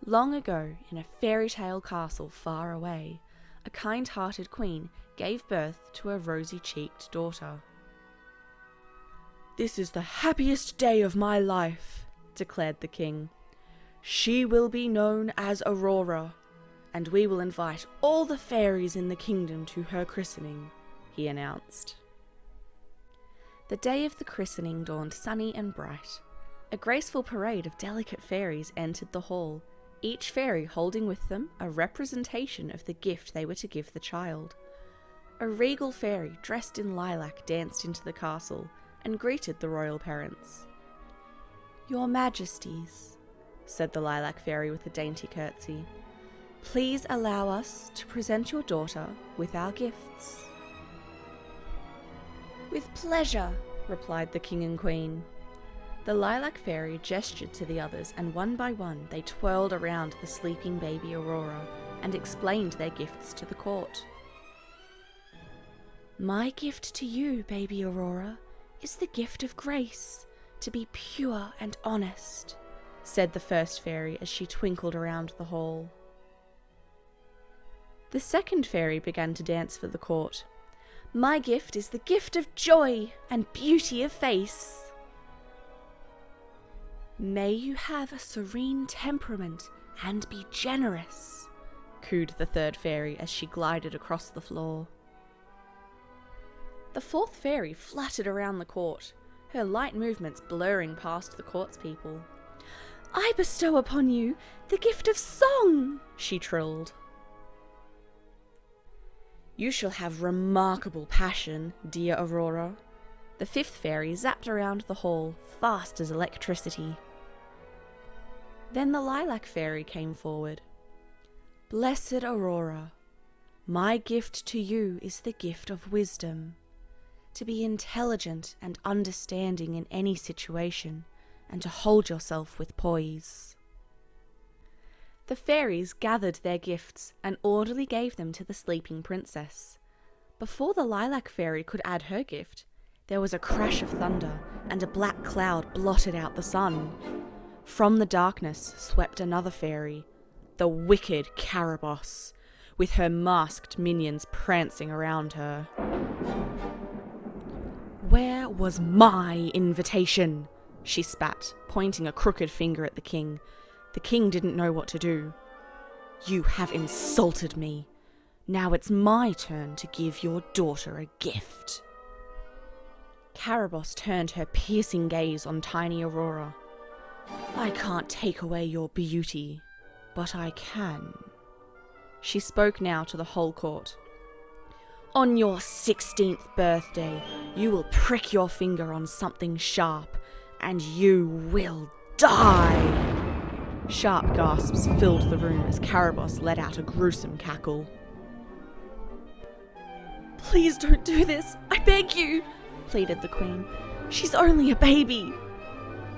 Long ago, in a fairytale castle far away, a kind-hearted queen gave birth to a rosy-cheeked daughter. "This is the happiest day of my life," declared the king. "She will be known as Aurora, and we will invite all the fairies in the kingdom to her christening," he announced. The day of the christening dawned sunny and bright. A graceful parade of delicate fairies entered the hall, each fairy holding with them a representation of the gift they were to give the child. A regal fairy dressed in lilac danced into the castle and greeted the royal parents. "Your Majesties," said the lilac fairy with a dainty curtsy, "please allow us to present your daughter with our gifts." "With pleasure," replied the king and queen. The lilac fairy gestured to the others, and one by one they twirled around the sleeping baby Aurora and explained their gifts to the court. "My gift to you, baby Aurora, is the gift of grace, to be pure and honest," said the first fairy as she twinkled around the hall. The second fairy began to dance for the court. "My gift is the gift of joy and beauty of face." "May you have a serene temperament and be generous," cooed the third fairy as she glided across the floor. The fourth fairy fluttered around the court, her light movements blurring past the court's people. "I bestow upon you the gift of song," she trilled. "You shall have remarkable passion, dear Aurora." The fifth fairy zapped around the hall, fast as electricity. Then the lilac fairy came forward. "Blessed Aurora, my gift to you is the gift of wisdom, to be intelligent and understanding in any situation, and to hold yourself with poise." The fairies gathered their gifts and orderly gave them to the sleeping princess. Before the lilac fairy could add her gift, there was a crash of thunder, and a black cloud blotted out the sun. From the darkness swept another fairy, the wicked Carabosse, with her masked minions prancing around her. "Where was my invitation?" she spat, pointing a crooked finger at the king. The king didn't know what to do. "You have insulted me. Now it's my turn to give your daughter a gift." Carabosse turned her piercing gaze on tiny Aurora. "I can't take away your beauty, but I can." She spoke now to the whole court. "On your 16th birthday, you will prick your finger on something sharp, and you will die." Sharp gasps filled the room as Carabosse let out a gruesome cackle. "Please don't do this, I beg you," pleaded the queen. "She's only a baby."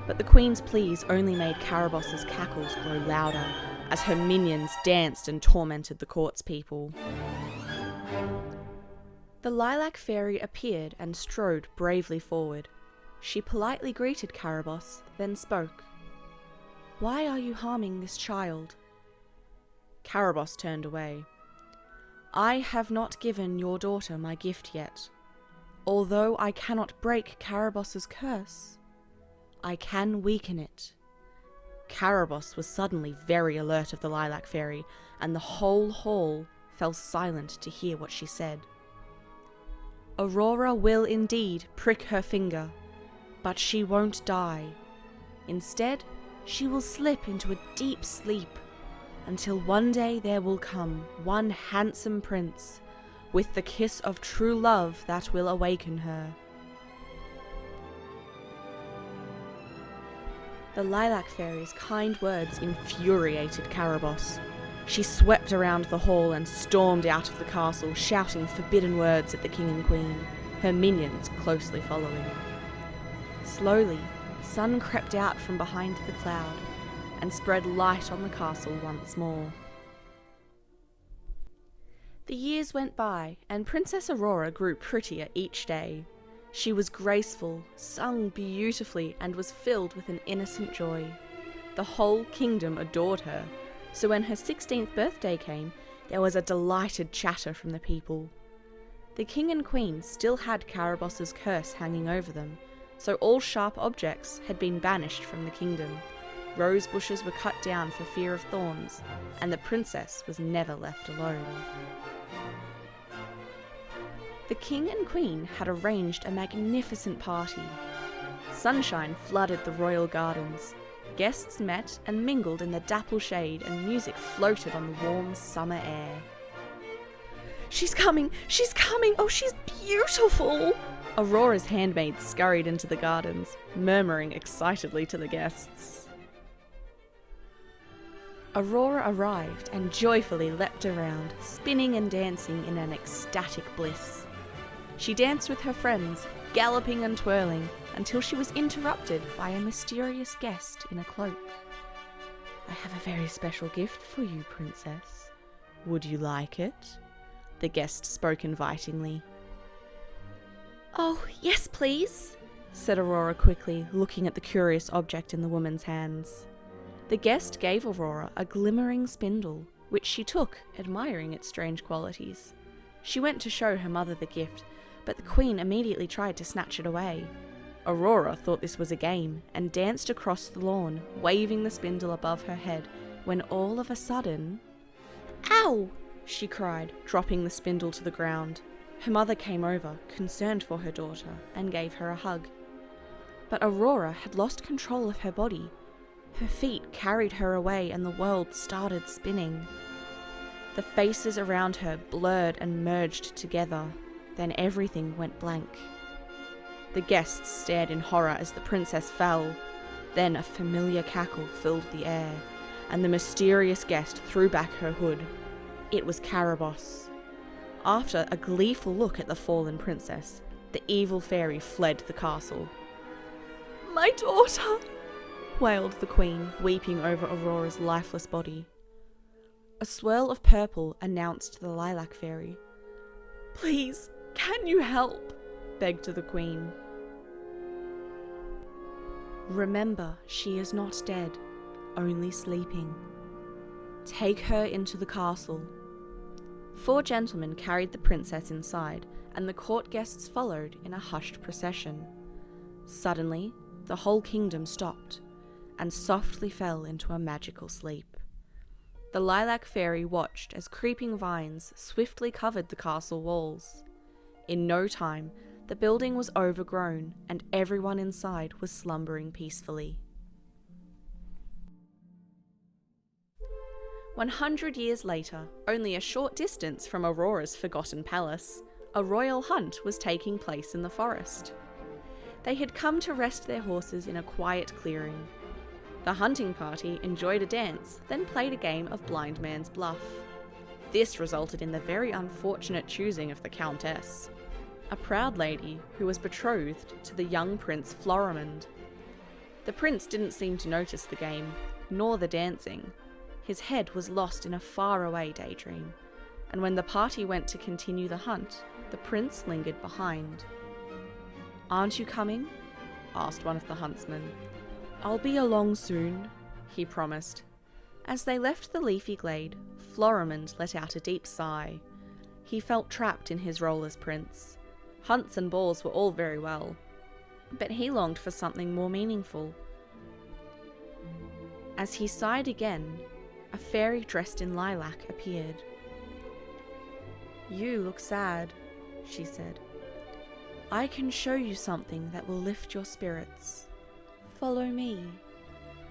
But the queen's pleas only made Carabosse's cackles grow louder as her minions danced and tormented the court's people. The lilac fairy appeared and strode bravely forward. She politely greeted Carabosse, then spoke. "Why are you harming this child?" Carabosse turned away. "I have not given your daughter my gift yet. Although I cannot break Carabosse's curse, I can weaken it." Carabosse was suddenly very alert of the lilac fairy, and the whole hall fell silent to hear what she said. "Aurora will indeed prick her finger, but she won't die. Instead, she will slip into a deep sleep, until one day there will come one handsome prince with the kiss of true love that will awaken her." The lilac fairy's kind words infuriated Carabosse. She swept around the hall and stormed out of the castle, shouting forbidden words at the king and queen, her minions closely following. Slowly, sun crept out from behind the cloud and spread light on the castle once more. The years went by, and Princess Aurora grew prettier each day. She was graceful, sung beautifully, and was filled with an innocent joy. The whole kingdom adored her, So when her 16th birthday came, there was a delighted chatter from the people. The king and queen still had Carabosse's curse hanging over them, so all sharp objects had been banished from the kingdom. Rose bushes were cut down for fear of thorns, and the princess was never left alone. The king and queen had arranged a magnificent party. Sunshine flooded the royal gardens. Guests met and mingled in the dapple shade, and music floated on the warm summer air. "She's coming! She's coming! Oh, she's beautiful!" Aurora's handmaids scurried into the gardens, murmuring excitedly to the guests. Aurora arrived and joyfully leapt around, spinning and dancing in an ecstatic bliss. She danced with her friends, galloping and twirling, until she was interrupted by a mysterious guest in a cloak. "I have a very special gift for you, princess. Would you like it?" The guest spoke invitingly. "Oh, yes, please," said Aurora quickly, looking at the curious object in the woman's hands. The guest gave Aurora a glimmering spindle, which she took, admiring its strange qualities. She went to show her mother the gift, but the queen immediately tried to snatch it away. Aurora thought this was a game and danced across the lawn, waving the spindle above her head, when all of a sudden... "Ow!" she cried, dropping the spindle to the ground. Her mother came over, concerned for her daughter, and gave her a hug. But Aurora had lost control of her body. Her feet carried her away and the world started spinning. The faces around her blurred and merged together. Then everything went blank. The guests stared in horror as the princess fell. Then a familiar cackle filled the air, and the mysterious guest threw back her hood. It was Carabosse. After a gleeful look at the fallen princess, the evil fairy fled the castle. "My daughter!" wailed the queen, weeping over Aurora's lifeless body. A swirl of purple announced the lilac fairy. "Please, can you help?" begged the queen. "Remember, she is not dead, only sleeping. Take her into the castle." 4 gentlemen carried the princess inside, and the court guests followed in a hushed procession. Suddenly, the whole kingdom stopped, and softly fell into a magical sleep. The lilac fairy watched as creeping vines swiftly covered the castle walls. In no time, the building was overgrown, and everyone inside was slumbering peacefully. 100 years later, only a short distance from Aurora's forgotten palace, a royal hunt was taking place in the forest. They had come to rest their horses in a quiet clearing. The hunting party enjoyed a dance, then played a game of blind man's bluff. This resulted in the very unfortunate choosing of the Countess, a proud lady who was betrothed to the young Prince Florimond. The prince didn't seem to notice the game, nor the dancing. His head was lost in a faraway daydream, and when the party went to continue the hunt, the prince lingered behind. "Aren't you coming?" asked one of the huntsmen. "I'll be along soon," he promised. As they left the leafy glade, Florimond let out a deep sigh. He felt trapped in his role as prince. Hunts and balls were all very well, but he longed for something more meaningful. As he sighed again, a fairy dressed in lilac appeared. "You look sad," she said. "I can show you something that will lift your spirits. Follow me."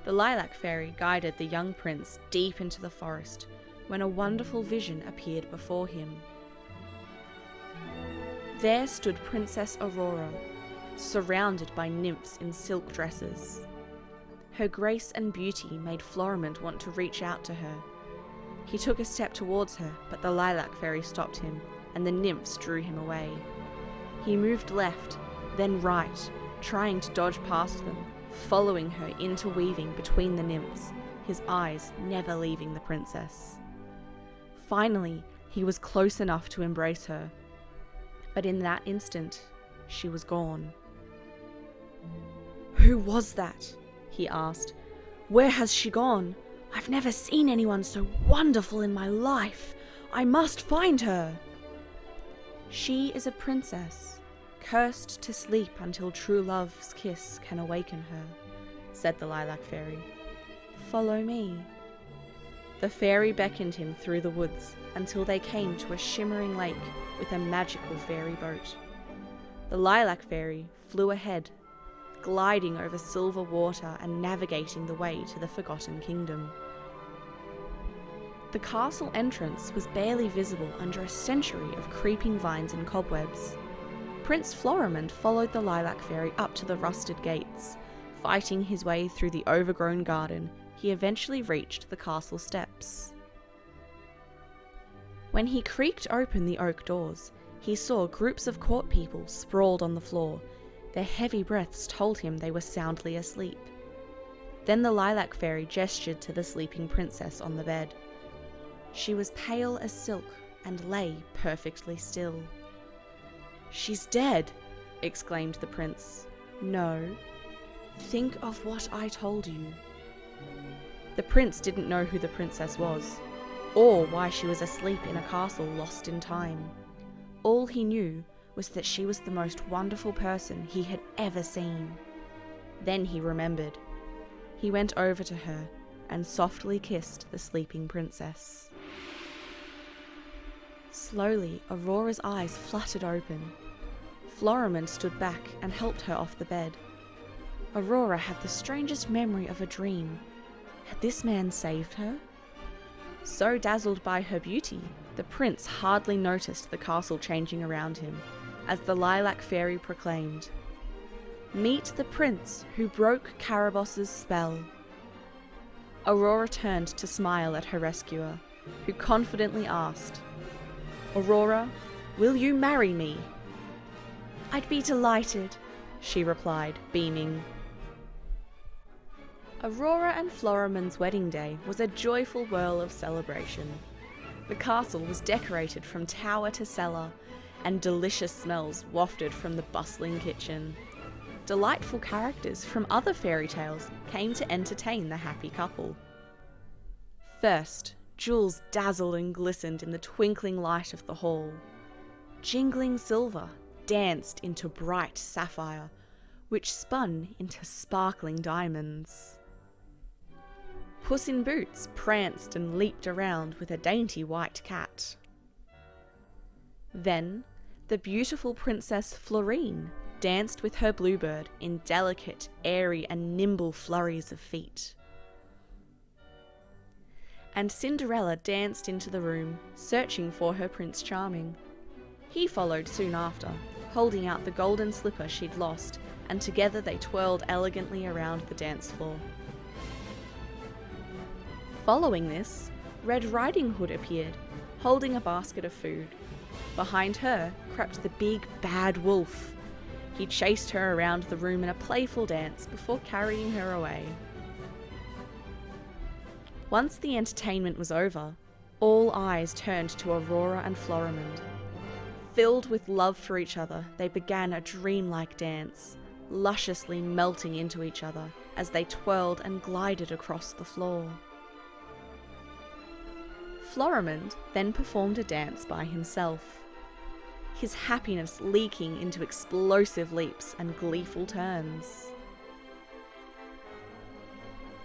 The lilac fairy guided the young prince deep into the forest, when a wonderful vision appeared before him. There stood Princess Aurora, surrounded by nymphs in silk dresses. Her grace and beauty made Florimond want to reach out to her. He took a step towards her, but the lilac fairy stopped him, and the nymphs drew him away. He moved left, then right, trying to dodge past them, following her interweaving between the nymphs, his eyes never leaving the princess. Finally, he was close enough to embrace her, but in that instant, she was gone. "Who was that?" he asked. "Where has she gone? I've never seen anyone so wonderful in my life. I must find her. She is a princess, cursed to sleep until true love's kiss can awaken her, said the Lilac Fairy. Follow me. The fairy beckoned him through the woods until they came to a shimmering lake with a magical fairy boat. The Lilac Fairy flew ahead, gliding over silver water and navigating the way to the Forgotten Kingdom. The castle entrance was barely visible under a century of creeping vines and cobwebs. Prince Florimond followed the Lilac Fairy up to the rusted gates. Fighting his way through the overgrown garden, he eventually reached the castle steps. When he creaked open the oak doors, he saw groups of court people sprawled on the floor. Their heavy breaths told him they were soundly asleep. Then the Lilac Fairy gestured to the sleeping princess on the bed. She was pale as silk and lay perfectly still. "She's dead!" exclaimed the prince. "No. Think of what I told you." The prince didn't know who the princess was, or why she was asleep in a castle lost in time. All he knew was that she was the most wonderful person he had ever seen. Then he remembered. He went over to her and softly kissed the sleeping princess. Slowly, Aurora's eyes fluttered open. Florimond stood back and helped her off the bed. Aurora had the strangest memory of a dream. Had this man saved her? So dazzled by her beauty, the prince hardly noticed the castle changing around him, as the Lilac Fairy proclaimed, "Meet the prince who broke Carabosse's spell." Aurora turned to smile at her rescuer, who confidently asked, "Aurora, will you marry me?" "I'd be delighted," she replied, beaming. Aurora and Florimond's wedding day was a joyful whirl of celebration. The castle was decorated from tower to cellar, and delicious smells wafted from the bustling kitchen. Delightful characters from other fairy tales came to entertain the happy couple. First, jewels dazzled and glistened in the twinkling light of the hall. Jingling silver danced into bright sapphire, which spun into sparkling diamonds. Puss in Boots pranced and leaped around with a dainty white cat. Then, the beautiful Princess Florine danced with her bluebird in delicate, airy and nimble flurries of feet. And Cinderella danced into the room, searching for her Prince Charming. He followed soon after, holding out the golden slipper she'd lost, and together they twirled elegantly around the dance floor. Following this, Red Riding Hood appeared, holding a basket of food. Behind her crept the big bad wolf. He chased her around the room in a playful dance before carrying her away. Once the entertainment was over, all eyes turned to Aurora and Florimond. Filled with love for each other, they began a dreamlike dance, lusciously melting into each other as they twirled and glided across the floor. Florimond then performed a dance by himself, his happiness leaking into explosive leaps and gleeful turns.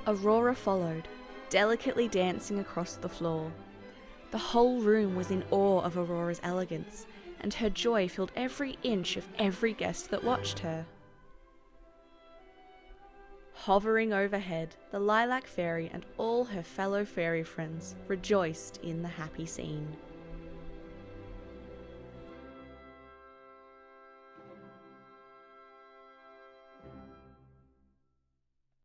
Aurora followed, delicately dancing across the floor. The whole room was in awe of Aurora's elegance, and her joy filled every inch of every guest that watched her. Hovering overhead, the Lilac Fairy and all her fellow fairy friends rejoiced in the happy scene.